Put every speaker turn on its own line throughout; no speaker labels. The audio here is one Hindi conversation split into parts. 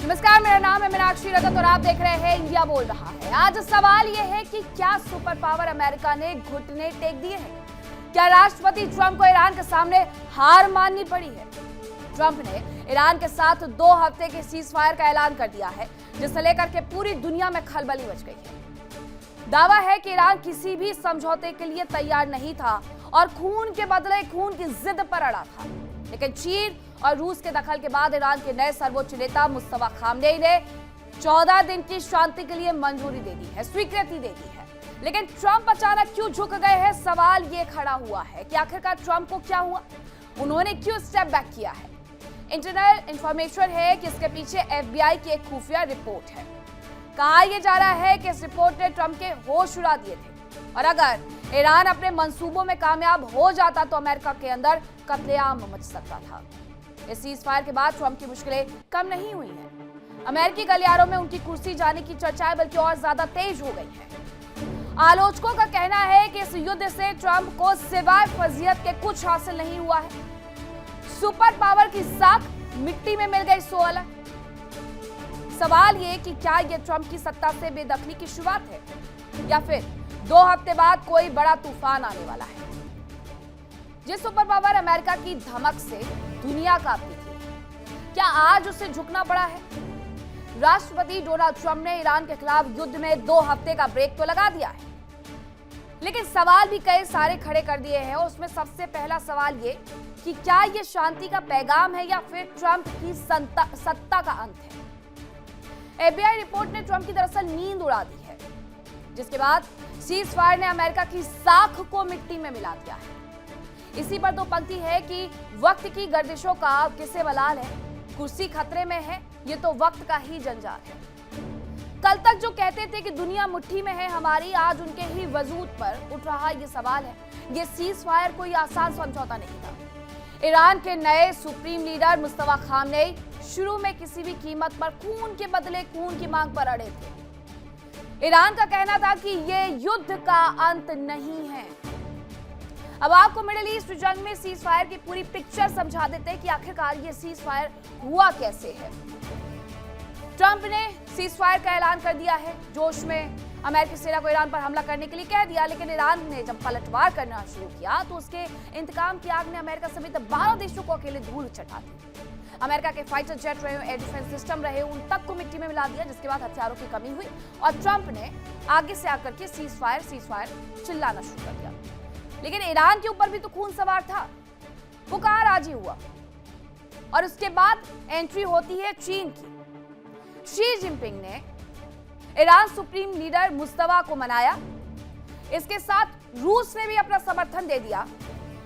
नमस्कार, मेरा नाम है मीनाक्षी रगत और आप देख रहे हैं इंडिया बोल रहा है। आज सवाल यह है कि क्या सुपर पावर अमेरिका ने घुटने टेक दिए हैं? क्या राष्ट्रपति ट्रंप को ईरान के सामने हार माननी पड़ी है? ट्रंप ने ईरान के साथ 2 हफ्ते के सीज फायर का ऐलान कर दिया है, जिसे लेकर के पूरी दुनिया में खलबली मच गई है। दावा है कि ईरान किसी भी समझौते के लिए तैयार नहीं था और खून के बदले खून की जिद पर अड़ा था। लेकिन चीन और रूस के दखल के बाद ईरान के नए सर्वोच्च नेता मुस्तफा खामनेई ने 14 दिन की शांति के लिए मंजूरी दे दी है, स्वीकृति दे दी है। लेकिन ट्रंप अचानक क्यों झुक गए हैं? सवाल ये खड़ा हुआ है कि आखिरकार ट्रंप को क्या हुआ, उन्होंने क्यों स्टेप बैक किया है। इंटरनल इंफॉर्मेशन है कि इसके पीछे FBI की एक खुफिया रिपोर्ट है। कहा यह जा रहा है कि इस रिपोर्ट ने ट्रंप के होश उड़ा दिए थे और अगर ईरान अपने मंसूबों में कामयाब हो जाता तो अमेरिका के अंदर कत्लेआम मच सकता था। इस सीज फायर के बाद ट्रंप की मुश्किलें कम नहीं हुई हैं। अमेरिकी गलियारों में उनकी कुर्सी जाने की चर्चाएं बल्कि और ज्यादा तेज हो गई हैं। आलोचकों का कहना है कि इस युद्ध से ट्रंप को सिवाय फजीहत के कुछ हासिल नहीं हुआ है। सुपर पावर की साख मिट्टी में मिल गई। सवाल ये कि क्या ये ट्रंप की सत्ता से बेदखली की शुरुआत है या फिर 2 हफ्ते बाद कोई बड़ा तूफान आने वाला है। जिस सुपर पावर अमेरिका की धमक से दुनिया कांपती थी, क्या आज उसे झुकना पड़ा है? राष्ट्रपति डोनाल्ड ट्रंप ने ईरान के खिलाफ युद्ध में 2 हफ्ते का ब्रेक तो लगा दिया है, लेकिन सवाल भी कई सारे खड़े कर दिए हैं। उसमें सबसे पहला सवाल ये कि क्या ये शांति का पैगाम है या फिर ट्रंप की सत्ता का अंत है। FBI रिपोर्ट ने ट्रंप की दरअसल नींद उड़ा दी है, जिसके बाद सीज फायर ने अमेरिका की साख को मिट्टी में मिला दिया है। इसी पर 2 पंक्ति है कि वक्त की गर्दिशों का किसे मलाल है, कुर्सी खतरे में है, ये तो वक्त का ही जंजाल है। कल तक जो कहते थे कि दुनिया मुट्ठी में है हमारी, आज उनके ही वजूद पर उठ रहा ये सवाल है। ये सीज फायर कोई आसान समझौता नहीं था। ईरान के नए सुप्रीम लीडर मुस्तफा खामनेई शुरू में किसी भी कीमत पर खून के बदले खून की मांग पर अड़े थे। ईरान का कहना था कि ये युद्ध का अंत नहीं है। अब आपको मिडिल ईस्ट जंग में सीज फायर की पूरी पिक्चर समझा देते हैं कि आखिरकार ये सीज फायर हुआ कैसे है। ट्रंप ने सीज फायर का ऐलान कर दिया है, जोश में अमेरिकी सेना को ईरान पर हमला करने के लिए कह दिया, लेकिन ईरान ने जब पलटवार करना शुरू किया तो उसके इंतकाम की आग ने अमेरिका समेत 12 देशों को अकेले धूल चटा दी। अमेरिका के फाइटर जेट रहे, एयर डिफेंस सिस्टम रहे, उन तक को मिट्टी में मिला दिया, जिसके बाद हथियारों की कमी हुई और ट्रंप ने आगे से आकर के सीज फायर चिल्लाना शुरू कर दिया। लेकिन ईरान के ऊपर भी तो खून सवार था, वो कहां राजी हुआ। और उसके बाद एंट्री होती है चीन की। शी जिनपिंग ने ईरान सुप्रीम लीडर मुस्तफा को मनाया, इसके साथ रूस ने भी अपना समर्थन दे दिया,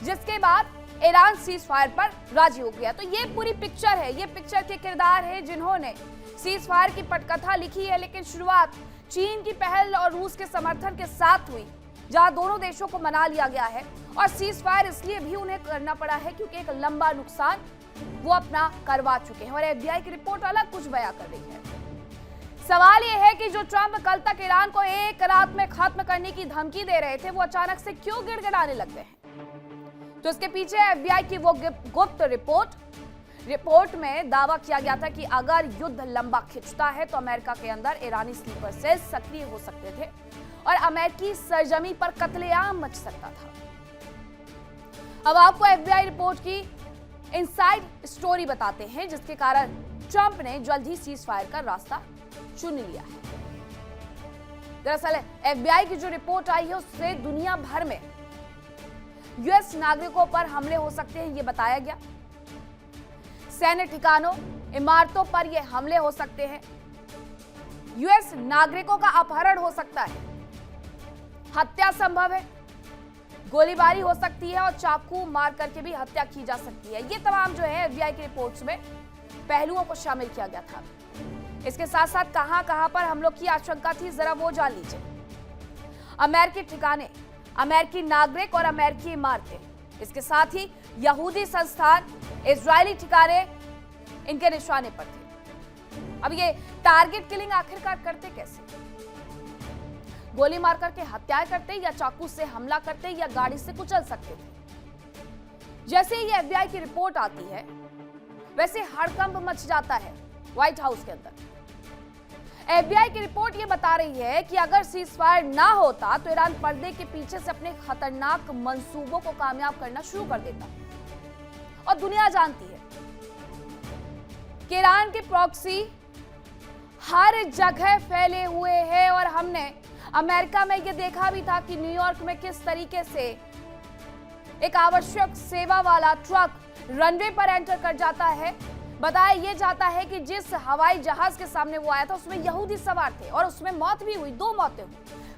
जिसके बाद ईरान सीज फायर पर राजी हो गया। तो ये पूरी पिक्चर है, ये पिक्चर के किरदार है जिन्होंने सीज फायर की पटकथा लिखी है। लेकिन शुरुआत चीन की पहल और रूस के समर्थन के साथ हुई, जहां दोनों देशों को मना लिया गया है। और सीज फायर इसलिए भी उन्हें करना पड़ा है क्योंकि एक लंबा नुकसान वो अपना करवा चुके हैं और FBI की रिपोर्ट अलग कुछ बयां कर रही है। सवाल यह है कि जो ट्रंप कल तक ईरान को एक रात में खत्म करने की धमकी दे रहे थे, वो अचानक से क्यों गिड़गिड़ाने लग गए हैं? तो इसके पीछे FBI की वो गुप्त रिपोर्ट में दावा किया गया था कि अगर युद्ध लंबा खिंचता है तो अमेरिका के अंदर ईरानी स्लीपर सेल सक्रिय हो सकते थे और अमेरिकी सरजमी पर कत्लेआम मच सकता था। अब आपको FBI रिपोर्ट की इनसाइड स्टोरी बताते हैं, जिसके कारण ट्रंप ने जल्द ही सीज फायर का रास्ता चुन लिया है। दरअसल FBI की जो रिपोर्ट आई है उससे दुनिया भर में US नागरिकों पर हमले हो सकते हैं, ये बताया गया। सैन्य ठिकानों, इमारतों पर ये हमले हो सकते हैं। US नागरिकों का अपहरण हो सकता है, हत्या संभव है, गोलीबारी हो सकती है और चाकू मार करके भी हत्या की जा सकती है। ये तमाम जो है FBI की रिपोर्ट्स में पहलुओं को शामिल किया गया था। इसके साथ साथ कहां पर हमलों की आशंका थी, जरा वो जान लीजिए। अमेरिकी ठिकाने, अमेरिकी नागरिक और अमेरिकी इमारतें, इसके साथ ही यहूदी संस्थान, इजरायली ठिकाने इनके निशाने पर थे। अब ये टारगेट किलिंग आखिरकार करते कैसे? गोली मार करके हत्याएं करते या चाकू से हमला करते या गाड़ी से कुचल सकते थे। जैसे ही ये FBI की रिपोर्ट आती है, वैसे हड़कंप मच जाता है व्हाइट हाउस के अंदर। FBI की रिपोर्ट यह बता रही है कि अगर सीज फायर ना होता तो ईरान पर्दे के पीछे से अपने खतरनाक मंसूबों को कामयाब करना शुरू कर देता। और दुनिया जानती है कि ईरान के प्रॉक्सी हर जगह फैले हुए हैं और हमने अमेरिका में यह देखा भी था कि न्यूयॉर्क में किस तरीके से एक आवश्यक सेवा वाला ट्रक रनवे पर एंटर कर जाता है। बताया यह जाता है कि जिस हवाई जहाज के सामने वो आया था उसमें यहूदी सवार थे और उसमें मौत भी हुई, 2 मौतें हुई,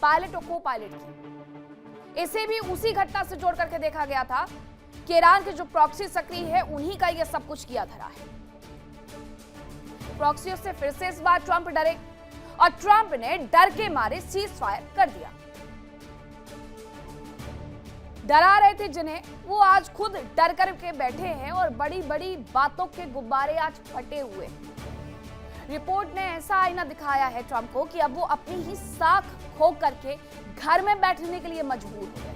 पायलट और को पायलट की। इसे भी उसी घटना से जोड़ करके देखा गया था कि ईरान के जो प्रॉक्सी सक्रिय है उन्हीं का यह सब कुछ किया धरा है। प्रॉक्सियों से फिर से इस बार ट्रंप डरे और ट्रंप ने डर के मारे सीज फायर कर दिया। डरा रहे थे जिन्हें, वो आज खुद डर कर के बैठे हैं और बड़ी बड़ी बातों के गुब्बारे आज फटे हुए। रिपोर्ट ने ऐसा आईना दिखाया है ट्रंप को कि अब वो अपनी ही साख खो करके घर में बैठने के लिए मजबूर हो गए।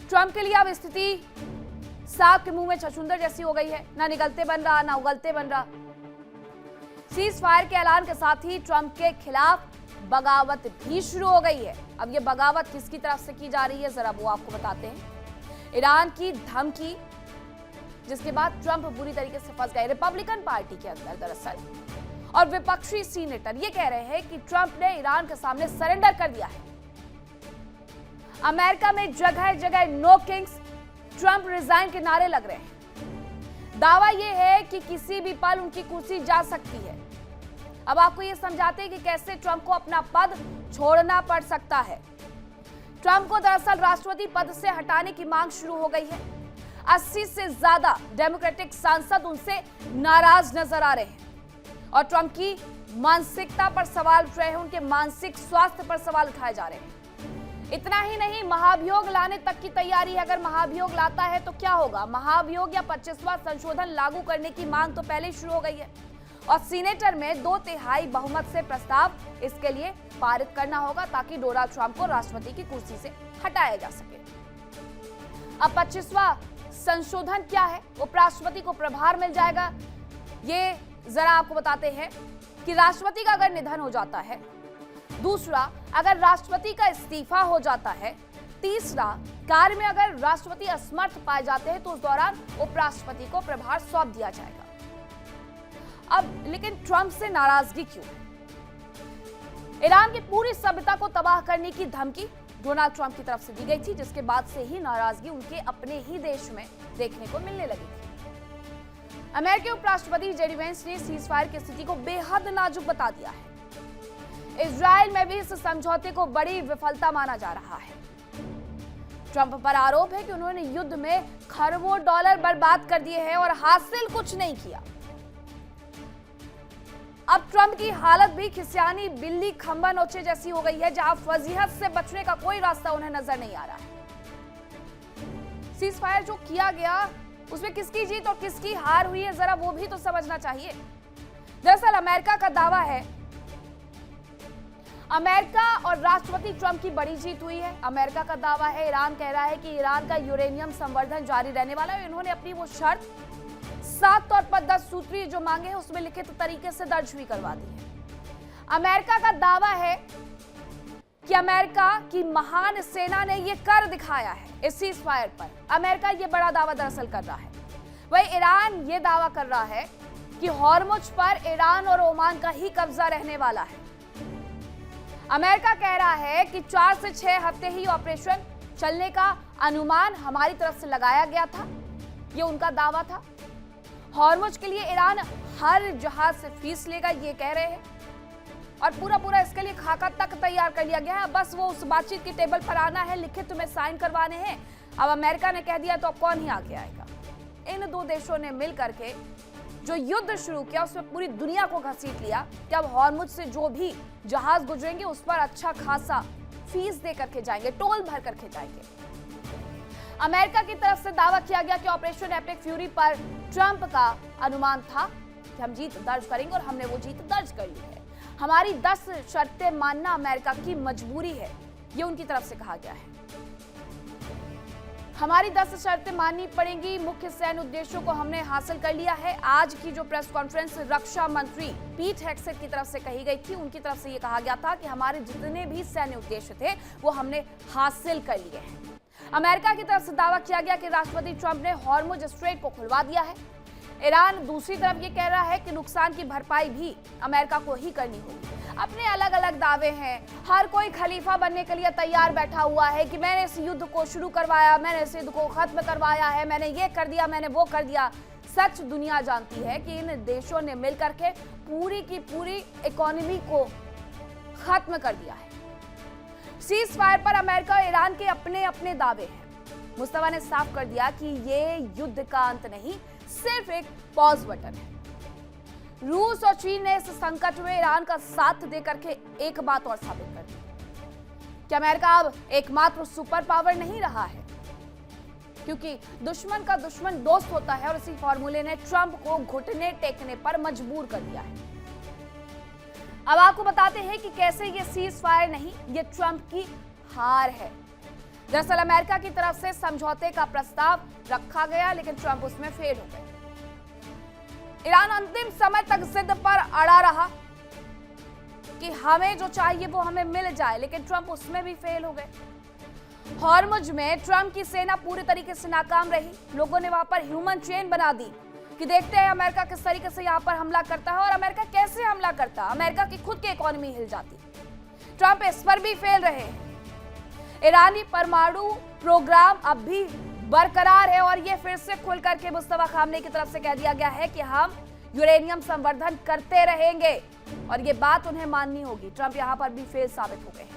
ट्रंप के लिए अब स्थिति सांप के मुंह में छछूंदर जैसी हो गई है, ना निगलते बन रहा ना उगलते बन रहा। सीज फायर के ऐलान के साथ ही ट्रंप के खिलाफ बगावत भी शुरू हो गई है। अब ये बगावत किसकी तरफ से की जा रही है जरा वो आपको बताते हैं। ईरान की धमकी, जिसके बाद ट्रंप बुरी तरीके से फंस गए रिपब्लिकन पार्टी के अंदर दरअसल, और विपक्षी सीनेटर ये कह रहे हैं कि ट्रंप ने ईरान के सामने सरेंडर कर दिया है। अमेरिका में जगह जगह नो किंग्स, ट्रंप रिजाइन के नारे लग रहे हैं। दावा यह है कि किसी भी पल उनकी कुर्सी जा सकती है। अब आपको यह समझाते हैं कि कैसे ट्रंप को अपना पद छोड़ना पड़ सकता है। ट्रंप को दरअसल राष्ट्रपति पद से हटाने की मांग शुरू हो गई है। 80 से ज्यादा डेमोक्रेटिक सांसद उनसे नाराज नजर आ रहे हैं और ट्रंप की मानसिकता पर सवाल उठ रहे हैं, उनके मानसिक स्वास्थ्य पर सवाल उठाए जा रहे हैं। इतना ही नहीं, महाभियोग लाने तक की तैयारी है। अगर महाभियोग लाता है तो क्या होगा? महाभियोग या 25वां संशोधन लागू करने की मांग तो पहले ही शुरू हो गई है और सीनेटर में 2/3 बहुमत से प्रस्ताव इसके लिए पारित करना होगा ताकि डोनाल्ड ट्रंप को राष्ट्रपति की कुर्सी से हटाया जा सके। अब 25वां संशोधन क्या है? उपराष्ट्रपति को प्रभार मिल जाएगा। ये जरा आपको बताते हैं कि राष्ट्रपति का अगर निधन हो जाता है, दूसरा अगर राष्ट्रपति का इस्तीफा हो जाता है, तीसरा कार्य में अगर राष्ट्रपति असमर्थ पाए जाते हैं तो उस दौरान उपराष्ट्रपति को प्रभार सौंप दिया जाएगा। अब लेकिन ट्रंप से नाराजगी क्यों है? ईरान की पूरी सभ्यता को तबाह करने की धमकी डोनाल्ड ट्रंप की तरफ से दी गई थी, जिसके बाद से ही नाराजगी उनके अपने ही देश में देखने को मिलने लगी थी। अमेरिकी उपराष्ट्रपति जेडी वेंस ने सीज फायर की स्थिति को बेहद नाजुक बता दिया है। इजराइल में भी इस समझौते को बड़ी विफलता माना जा रहा है। ट्रंप पर आरोप है कि उन्होंने युद्ध में खरबों डॉलर बर्बाद कर दिए हैं और हासिल कुछ नहीं किया। अब ट्रंप की हालत भी खिसियानी बिल्ली खंबा नोचे जैसी हो गई है, जहां फजीहत से बचने का कोई रास्ता उन्हें नजर नहीं आ रहा है। सीज फायर जो किया गया उसमें किसकी जीत और किसकी हार हुई है जरा वो भी तो समझना चाहिए। दरअसल अमेरिका का दावा है, अमेरिका और राष्ट्रपति ट्रंप की बड़ी जीत हुई है। अमेरिका का दावा है, ईरान कह रहा है कि ईरान का यूरेनियम संवर्धन जारी रहने वाला है। इन्होंने अपनी वो शर्त साफ तौर पर 10 सूत्रीय जो मांगे हैं उसमें लिखित तरीके से दर्ज भी करवा दी है। अमेरिका का दावा है कि अमेरिका की महान सेना ने ये कर दिखाया है इस सीज फायर पर। अमेरिका ये बड़ा दावा दरअसल कर रहा है। वही ईरान ये दावा कर रहा है कि हॉर्मुज पर ईरान और ओमान का ही कब्जा रहने वाला है। अमेरिका कह रहा है कि 4 से 6 हफ्ते ही ऑपरेशन चलने का अनुमान हमारी तरफ से लगाया गया था, ये उनका दावा था। हॉर्मुज के लिए ईरान हर जहाज से फीस लेगा, ये कह रहे हैं, और पूरा इसके लिए खाका तक तैयार कर लिया गया है। बस वो उस बातचीत की टेबल पर आना है, लिखित में साइन करवाने हैं। अब अमेरिका ने कह दिया तो अब कौन ही आगे आएगा? इन 2 देशों ने मिल करके जो युद्ध शुरू किया उसमें पूरी दुनिया को घसीट लिया कि अब हॉर्मुज से जो भी जहाज गुजरेंगे उस पर अच्छा खासा फीस दे करके जाएंगे, टोल भर करके जाएंगे। अमेरिका की तरफ से दावा किया गया कि ऑपरेशन एपिक फ्यूरी पर ट्रंप का अनुमान था कि हम जीत दर्ज करेंगे और हमने वो जीत दर्ज कर ली है। हमारी 10 शर्तें मानना अमेरिका की मजबूरी है, ये उनकी तरफ से कहा गया है। हमारी 10 शर्तें माननी पड़ेंगी, मुख्य सैन्य उद्देश्यों को हमने हासिल कर लिया है। आज की जो प्रेस कॉन्फ्रेंस रक्षा मंत्री पीट हेग्सेथ की तरफ से कही गई थी, उनकी तरफ से ये कहा गया था कि हमारे जितने भी सैन्य उद्देश्य थे वो हमने हासिल कर लिए हैं। अमेरिका की तरफ से दावा किया गया कि राष्ट्रपति ट्रंप ने हॉर्मुज स्ट्रेट को खुलवा दिया है। ईरान दूसरी तरफ ये कह रहा है कि नुकसान की भरपाई भी अमेरिका को ही करनी होगी। अपने अलग अलग दावे हैं, हर कोई खलीफा बनने के लिए तैयार बैठा हुआ है कि मैंने इस युद्ध को शुरू करवाया, मैंने इस युद्ध को खत्म करवाया है, मैंने ये कर दिया, मैंने वो कर दिया। सच दुनिया जानती है कि इन देशों ने मिलकर के पूरी की पूरी इकोनॉमी को खत्म कर दिया है। सीज फायर पर अमेरिका और ईरान के अपने अपने दावे हैं। मुस्तफा ने साफ कर दिया कि ये युद्ध का अंत नहीं, सिर्फ एक पॉज बटन है। रूस और चीन ने इस संकट में ईरान का साथ देकर के एक बात और साबित कर दी कि अमेरिका अब एकमात्र सुपर पावर नहीं रहा है, क्योंकि दुश्मन का दुश्मन दोस्त होता है और इसी फॉर्मूले ने ट्रंप को घुटने टेकने पर मजबूर कर दिया है। अब आपको बताते हैं कि कैसे ये सीज फायर नहीं, ये ट्रंप की हार है। दरअसल अमेरिका की तरफ से समझौते का प्रस्ताव रखा गया, लेकिन ट्रंप उसमें फेल हो गए। ईरान अंतिम समय तक जिद पर अड़ा रहा कि हमें जो चाहिए वो हमें मिल जाए, लेकिन ट्रंप उसमें भी फेल हो गए। हॉर्मुज में ट्रंप की सेना पूरी तरीके से नाकाम रही। लोगों ने वहां पर ह्यूमन चेन बना दी कि देखते हैं अमेरिका किस तरीके से यहाँ पर हमला करता है, और अमेरिका कैसे हमला करता है, अमेरिका की खुद की इकोनॉमी हिल जाती। ट्रंप इस पर भी फेल रहे। ईरानी परमाणु प्रोग्राम अब भी बरकरार है और ये फिर से खुल करके मुस्तफा खामनेई की तरफ से कह दिया गया है कि हम यूरेनियम संवर्धन करते रहेंगे, और ये बात उन्हें माननी होगी। ट्रंप यहां पर भी फेल साबित हो गए।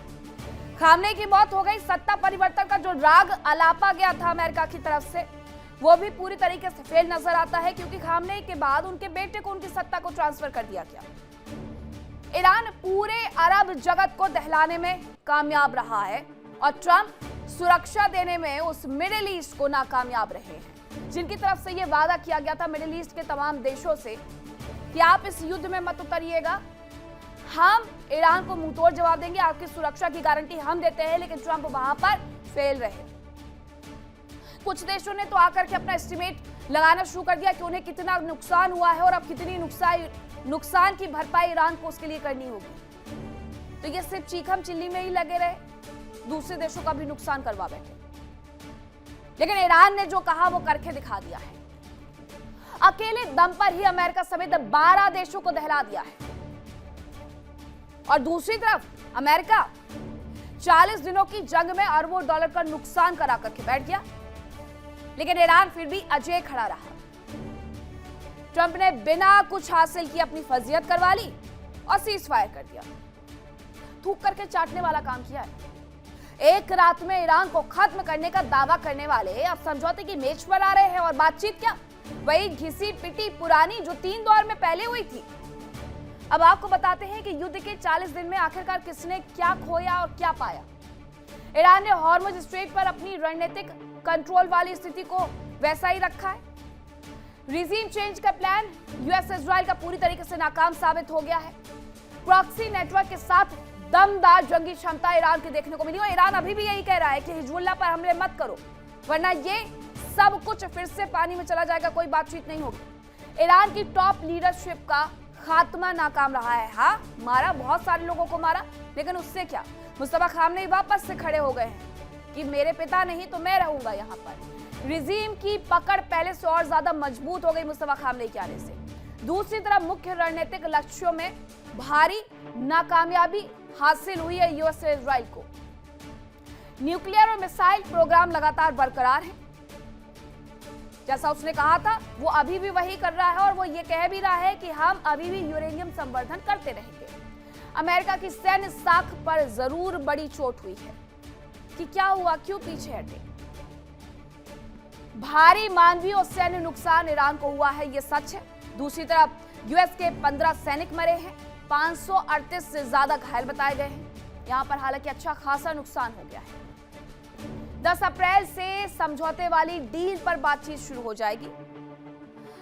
खामनेई की मौत हो गई। सत्ता परिवर्तन का जो राग अलापा गया था अमेरिका की तरफ से, वो भी पूरी तरीके से फेल नजर आता है, क्योंकि खामनेई के बाद उनके बेटे को उनकी सत्ता को ट्रांसफर कर दिया गया। ईरान पूरे अरब जगत को दहलाने में कामयाब रहा है और ट्रंप सुरक्षा देने में उस मिडिल ईस्ट को नाकामयाब रहे हैं, जिनकी तरफ से यह वादा किया गया था मिडिल ईस्ट के तमाम देशों से कि आप इस युद्ध में मत उतरिएगा, हम ईरान को मुंहतोड़ जवाब देंगे, आपकी सुरक्षा की गारंटी हम देते हैं। लेकिन ट्रंप वहां पर फेल रहे। कुछ देशों ने तो आकर के अपना एस्टिमेट लगाना शुरू कर दिया कि उन्हें कितना नुकसान हुआ है और अब कितनी नुकसान की भरपाई ईरान को उसके लिए करनी होगी। तो ये सिर्फ चीखम चिल्ली में ही लगे रहे, दूसरे देशों का भी नुकसान करवा बैठे। लेकिन ईरान ने जो कहा वो करके दिखा दिया है। अकेले दम पर ही अमेरिका समेत 12 देशों को दहला दिया है। और दूसरी तरफ अमेरिका 40 दिनों की जंग में अरबों डॉलर का नुकसान करा करके बैठ गया, लेकिन ईरान फिर भी अजेय खड़ा रहा। ट्रंप ने बिना कुछ हासिल किए अपनी फजीयत करवा ली और सीज फायर कर दिया। थूक करके चाटने वाला काम किया है। एक रात में ईरान को खत्म करने का दावा करने वाले अब समझौते की मेज पर आ रहे हैं, और बातचीत क्या, वही घिसी पिटी पुरानी जो 3 दौर में पहले हुई थी। अब आपको बताते हैं कि युद्ध के 40 दिन में आखिरकार किसने क्या खोया और क्या पाया। ईरान ने हॉर्मुज स्ट्रेट पर अपनी रणनीतिक कंट्रोल वाली स्थिति को वैसा ही रखा है। रिजीम चेंज का प्लान यूएस इजराइल का पूरी तरीके से नाकाम साबित हो गया है। प्रॉक्सी नेटवर्क के साथ दमदार जंगी क्षमता ईरान की देखने को मिली, और ईरान अभी भी यही कह रहा है कि हिजबुल्लाह पर हमले मत करो, वरना ये सब कुछ फिर से पानी में चला जाएगा, कोई बातचीत नहीं होगी। ईरान की टॉप लीडरशिप का खात्मा नाकाम रहा है। हाँ, मारा, बहुत सारे लोगों को मारा, लेकिन उससे क्या, मुस्तफा खामनेई वापस से खड़े हो गए हैं कि मेरे पिता नहीं तो मैं रहूंगा यहाँ पर। रिजीम की पकड़ पहले से और ज्यादा मजबूत हो गई मुस्तफा खामनेई के आने से। दूसरी तरफ मुख्य रणनीतिक लक्ष्यों में भारी नाकामयाबी हासिल हुई है यूएस से इजराइल को। न्यूक्लियर और मिसाइल प्रोग्राम लगातार बरकरार है। जैसा उसने कहा था वो अभी भी वही कर रहा है, और वो ये कह भी रहा है कि हम अभी भी यूरेनियम संवर्धन करते रहेंगे। अमेरिका की सैन्य साख पर जरूर बड़ी चोट हुई है कि क्या हुआ, क्यों पीछे हटे। भारी मानवीय और सैन्य नुकसान ईरान को हुआ है, ये सच है। दूसरी तरफ यूएस के 15 सैनिक मरे हैं, 538 से ज्यादा घायल बताए गए हैं। यहां पर हालांकि अच्छा खासा नुकसान हो गया है। 10 अप्रैल से समझौते वाली डील पर बातचीत शुरू हो जाएगी।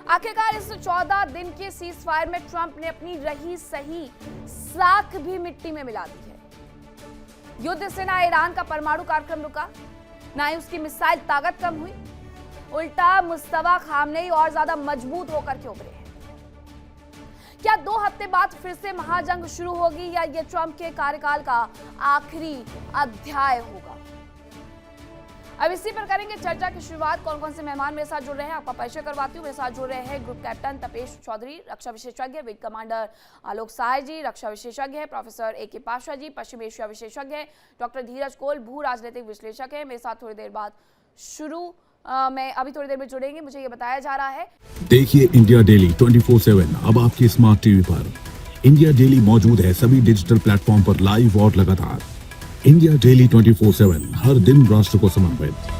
आखिरकार इस 14 दिन के सीज फायर में ट्रंप ने अपनी रही सही साख भी मिट्टी में मिला दी है। युद्ध से ना ईरान का परमाणु कार्यक्रम रुका, ना ही उसकी मिसाइल ताकत कम हुई, उल्टा मुस्तफा खामनेई और ज्यादा मजबूत होकर के उभरे हैं। क्या 2 हफ्ते बाद फिर से महाजंग शुरू होगी या ये ट्रंप के कार्यकाल का आखिरी अध्याय होगा? अब इसी पर करेंगे चर्चा की शुरुआत। कौन कौन से मेहमान मेरे साथ जुड़ रहे हैं आपका परिचय करवाती हूँ। मेरे साथ जुड़ रहे हैं ग्रुप कैप्टन तपेश चौधरी, रक्षा विशेषज्ञ, विंग कमांडर आलोक सहाय जी, रक्षा विशेषज्ञ है प्रोफेसर ए.के. पाशा जी, पश्चिम एशिया विशेषज्ञ है डॉक्टर धीरज कोल, भू राजनीतिक विश्लेषक है मेरे साथ थोड़ी देर बाद शुरू मैं अभी थोड़ी देर में जुड़ेंगे। मुझे ये बताया जा रहा है।
देखिए इंडिया डेली 24/7 अब आपकी स्मार्ट टीवी पर। इंडिया डेली मौजूद है सभी डिजिटल प्लेटफॉर्म पर लाइव और लगातार। इंडिया डेली 24/7 हर दिन राष्ट्र को समर्पित।